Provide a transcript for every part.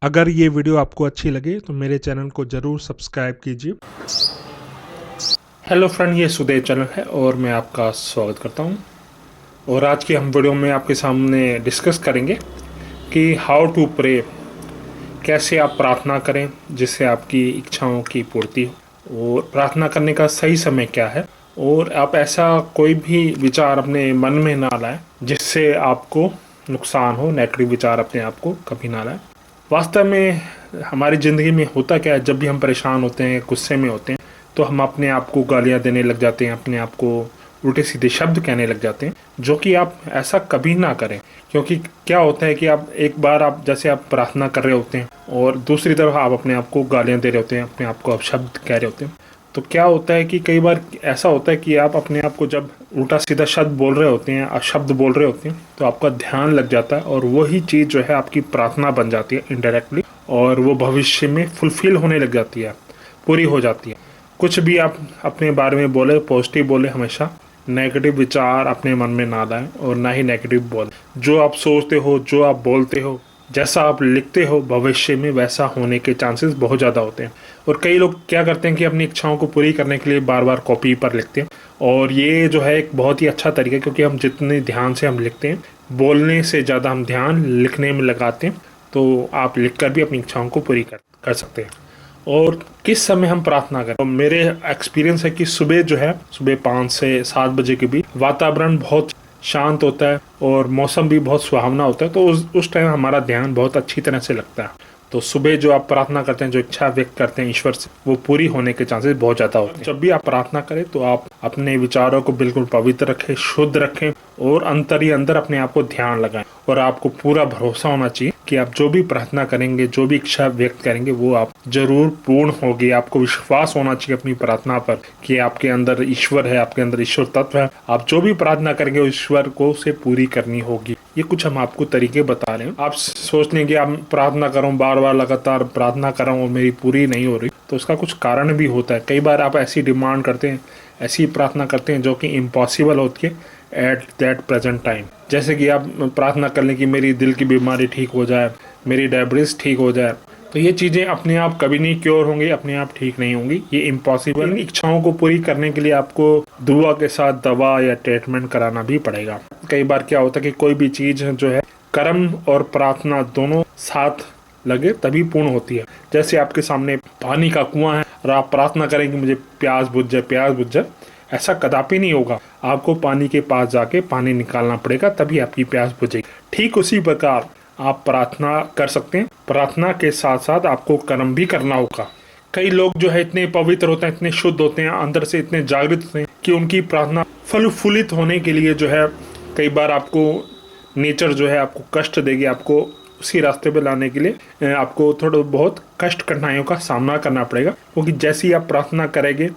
अगर ये वीडियो आपको अच्छी लगे तो मेरे चैनल को ज़रूर सब्सक्राइब कीजिए। हेलो फ्रेंड, ये सुदेव चैनल है और मैं आपका स्वागत करता हूँ। और आज की हम वीडियो में आपके सामने डिस्कस करेंगे कि हाउ टू प्रे, कैसे आप प्रार्थना करें जिससे आपकी इच्छाओं की पूर्ति हो, और प्रार्थना करने का सही समय क्या है, और आप ऐसा कोई भी विचार अपने मन में ना लाएं जिससे आपको नुकसान हो। नेगेटिव विचार अपने आप को कभी ना लाएं। वास्तव में हमारी ज़िंदगी में होता क्या है, जब भी हम परेशान होते हैं, गुस्से में होते हैं, तो हम अपने आप को गालियाँ देने लग जाते हैं, अपने आप को उल्टे सीधे शब्द कहने लग जाते हैं, जो कि आप ऐसा कभी ना करें। क्योंकि क्या होता है कि आप एक बार आप जैसे आप प्रार्थना कर रहे होते हैं और दूसरी तरफ आप अपने आप को गालियाँ दे रहे होते हैं, अपने आप को आप शब्द कह रहे होते हैं, तो क्या होता है कि कई बार ऐसा होता है कि आप अपने आप को जब उल्टा सीधा शब्द बोल रहे होते हैं, शब्द बोल रहे होते हैं, तो आपका ध्यान लग जाता है और वही चीज़ जो है आपकी प्रार्थना बन जाती है इनडायरेक्टली, और वो भविष्य में फुलफिल होने लग जाती है, पूरी हो जाती है। कुछ भी आप अपने बारे में बोले, पॉजिटिव बोले, हमेशा नेगेटिव विचार अपने मन में ना लाएं और ना ही नेगेटिव बोले। जो आप सोचते हो, जो आप बोलते हो, जैसा आप लिखते हो, भविष्य में वैसा होने के चांसेस बहुत ज़्यादा होते हैं। और कई लोग क्या करते हैं कि अपनी इच्छाओं को पूरी करने के लिए बार बार कॉपी पर लिखते हैं, और ये जो है एक बहुत ही अच्छा तरीका है, क्योंकि हम जितने ध्यान से हम लिखते हैं, बोलने से ज़्यादा हम ध्यान लिखने में लगाते हैं, तो आप लिखकर भी अपनी इच्छाओं को पूरी कर सकते हैं। और किस समय हम प्रार्थना करें, तो मेरे एक्सपीरियंस है कि सुबह जो है, सुबह 5 से 7 बजे के बीच वातावरण बहुत शांत होता है और मौसम भी बहुत सुहावना होता है, तो उस टाइम हमारा ध्यान बहुत अच्छी तरह से लगता है। तो सुबह जो आप प्रार्थना करते हैं, जो इच्छा व्यक्त करते हैं ईश्वर से, वो पूरी होने के चांसेस बहुत ज़्यादा होते हैं। जब भी आप प्रार्थना करें तो आप अपने विचारों को बिल्कुल पवित्र रखें, शुद्ध रखें, और अंतर ही अंदर अपने आप को ध्यान लगाएं। और आपको पूरा भरोसा होना चाहिए कि आप जो भी प्रार्थना करेंगे, जो भी इच्छा व्यक्त करेंगे, वो आप जरूर पूर्ण होगी। आपको विश्वास होना चाहिए अपनी प्रार्थना पर कि आपके अंदर ईश्वर है, आपके अंदर ईश्वर तत्व है। आप जो भी प्रार्थना करेंगे ईश्वर को उसे पूरी करनी होगी। ये कुछ हम आपको तरीके बता रहे हैं। आप सोच लेंगे आप प्रार्थना कर रहा हूँ, बार बार लगातार प्रार्थना कर रहा हूँ और मेरी पूरी नहीं हो रही, तो उसका कुछ कारण भी होता है। कई बार आप ऐसी डिमांड करते हैं, ऐसी प्रार्थना करते हैं जो कि इम्पॉसिबल होती है एट दैट प्रेजेंट टाइम। जैसे कि आप प्रार्थना कर लें कि मेरी दिल की बीमारी ठीक हो जाए, मेरी डायबिटीज ठीक हो जाए, तो ये चीज़ें अपने आप कभी नहीं क्योर होंगी, अपने आप ठीक नहीं होंगी, ये इम्पॉसिबल। इच्छाओं को पूरी करने के लिए आपको दुआ के साथ दवा या ट्रीटमेंट कराना भी पड़ेगा। कई बार क्या होता है कि कोई भी चीज़ जो है, कर्म और प्रार्थना दोनों साथ लगे तभी पूर्ण होती है। जैसे आपके सामने पानी का कुआं है और आप प्रार्थना करें कि मुझे प्यास बुझ जाए, प्यास बुझ जाए, ऐसा कदापि नहीं होगा। आपको पानी के पास जाके पानी निकालना पड़ेगा, तभी आपकी प्यास बुझेगी। ठीक उसी प्रकार आप प्रार्थना कर सकते हैं। प्रार्थना के साथ साथ आपको कर्म भी करना होगा। कई लोग जो है इतने पवित्र होते हैं, इतने शुद्ध होते हैं, अंदर से इतने जागृत होते हैं कि उनकी प्रार्थना फलफुलित होने के लिए जो है, कई बार आपको नेचर जो है आपको कष्ट देगी। आपको उसी रास्ते पे लाने के लिए आपको थोड़ा बहुत कष्ट, कठिनाइयों का सामना करना पड़ेगा, क्योंकि जैसे ही आप प्रार्थना करेंगे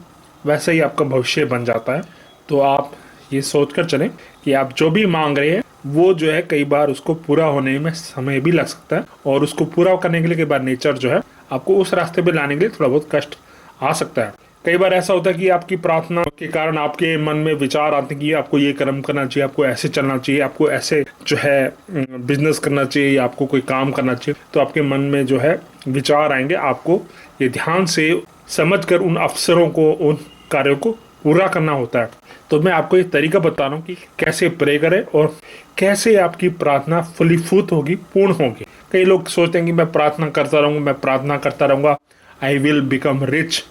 वैसे ही आपका भविष्य बन जाता है। तो आप ये सोचकर चलें कि आप जो भी मांग रहे हैं वो जो है, कई बार उसको पूरा होने में समय भी लग सकता है, और उसको पूरा करने के लिए कई बार नेचर जो है आपको उस रास्ते पे लाने के लिए थोड़ा बहुत कष्ट आ सकता है। कई बार ऐसा होता है कि आपकी प्रार्थना के कारण आपके मन में विचार आते हैं कि आपको ये कर्म करना चाहिए, आपको ऐसे चलना चाहिए, आपको ऐसे जो है बिजनेस करना चाहिए, आपको कोई काम करना चाहिए। तो आपके मन में जो है विचार आएंगे, आपको ये ध्यान से समझकर उन अवसरों को, उन कार्यों को पूरा करना होता है। तो मैं आपको एक तरीका बता रहा हूँ कि कैसे प्रे करें और कैसे आपकी प्रार्थना फलीभूत होगी, पूर्ण होगी। कई लोग सोचते हैं कि मैं प्रार्थना करता रहूँगा, मैं प्रार्थना करता रहूँगा, I will become rich,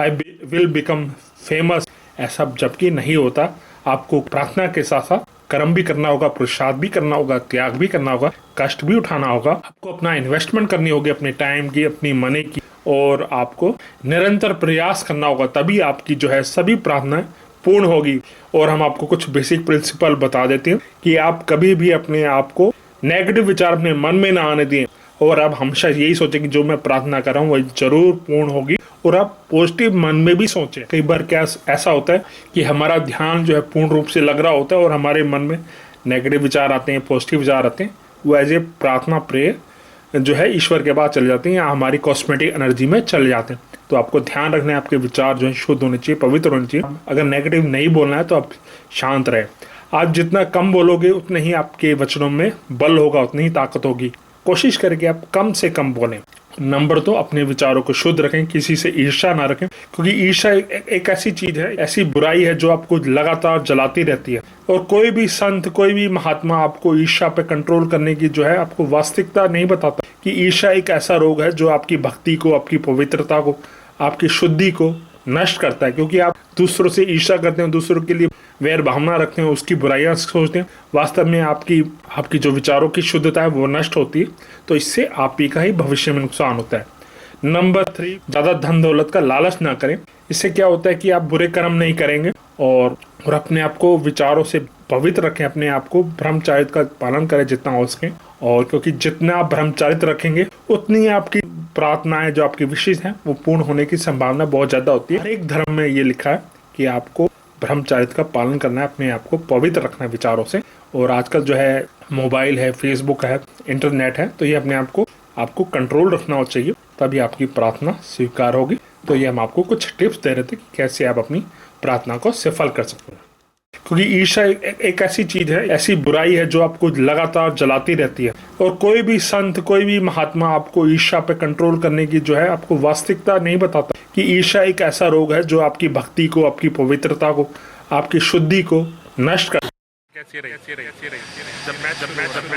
I will become famous. ऐसा जबकि नहीं होता। आपको प्रार्थना के साथ साथ कर्म भी करना होगा, पुरुषार्थ भी करना होगा, त्याग भी करना होगा, कष्ट भी उठाना होगा। आपको अपना इन्वेस्टमेंट करनी होगी, अपने टाइम की, अपनी मनी की, और आपको निरंतर प्रयास करना होगा, तभी आपकी जो है सभी प्रार्थनाएं पूर्ण होगी। और हम आपको कुछ बेसिक प्रिंसिपल बता देते हैं कि आप कभी भी अपने आप को नेगेटिव विचार अपने मन में ना आने दें, और आप हमेशा यही सोचें कि जो मैं प्रार्थना कर रहा हूँ वही जरूर पूर्ण होगी, और आप पॉजिटिव मन में भी सोचें। कई बार क्या ऐसा होता है कि हमारा ध्यान जो है पूर्ण रूप से लग रहा होता है और हमारे मन में नेगेटिव विचार आते हैं, पॉजिटिव विचार आते हैं, वो एज ए प्रार्थना प्रेयर जो है ईश्वर के पास चले जाते हैं या हमारी कॉस्मेटिक एनर्जी में चले जाते हैं। तो आपको ध्यान रखना है, आपके विचार जो है शुद्ध होने चाहिए, पवित्र होने चाहिए। अगर नेगेटिव नहीं बोलना है तो आप शांत रहे। आप जितना कम बोलोगे उतने ही आपके वचनों में बल होगा, उतनी ही ताकत होगी। कोशिश करें कि आप कम से कम बोलें। नंबर 2, अपने विचारों को शुद्ध रखें, किसी से ईर्ष्या ना रखें, क्योंकि ईर्ष्या एक ऐसी चीज है, ऐसी बुराई है जो आपको लगातार जलाती रहती है। और कोई भी संत, कोई भी महात्मा आपको ईर्ष्या पे कंट्रोल करने की जो है आपको वास्तविकता नहीं बताता कि ईर्ष्या एक ऐसा रोग है जो आपकी भक्ति को, आपकी पवित्रता को, आपकी शुद्धि को नष्ट करता है। क्योंकि आप दूसरों से ईर्ष्या करते हैं, दूसरों के लिए वैर भावना रखते हैं, उसकी बुराइयां सोचते हैं, वास्तव में आपकी जो विचारों की शुद्धता है वो नष्ट होती है। तो इससे आप ही का ही भविष्य में नुकसान होता है। नंबर 3, ज्यादा धन दौलत का लालच ना करें। इससे क्या होता है कि आप बुरे कर्म नहीं करेंगे और अपने आप को विचारों से पवित्र रखें, अपने आप को ब्रह्मचर्य का पालन करें जितना हो सके। और क्योंकि जितना आप ब्रह्मचर्य रखेंगे उतनी आपकी प्रार्थनाएं, जो आपकी विशेष हैं, वो पूर्ण होने की संभावना बहुत ज्यादा होती है। हर एक धर्म में ये लिखा है कि आपको ब्रह्मचर्य का पालन करना है, अपने आप को पवित्र रखना है विचारों से। और आजकल जो है मोबाइल है, फेसबुक है, इंटरनेट है, तो ये अपने आप को आपको कंट्रोल रखना चाहिए, तभी आपकी प्रार्थना स्वीकार होगी। तो ये हम आपको कुछ टिप्स दे रहे थे कि कैसे आप अपनी प्रार्थना को सफल कर सकते हैं। क्योंकि ईर्ष्या एक ऐसी चीज है, ऐसी बुराई है जो आपको लगातार जलाती रहती है। और कोई भी संत, कोई भी महात्मा आपको ईर्ष्या पे कंट्रोल करने की जो है आपको वास्तविकता नहीं बताता कि ईर्ष्या एक ऐसा रोग है जो आपकी भक्ति को, आपकी पवित्रता को, आपकी शुद्धि को नष्ट कर।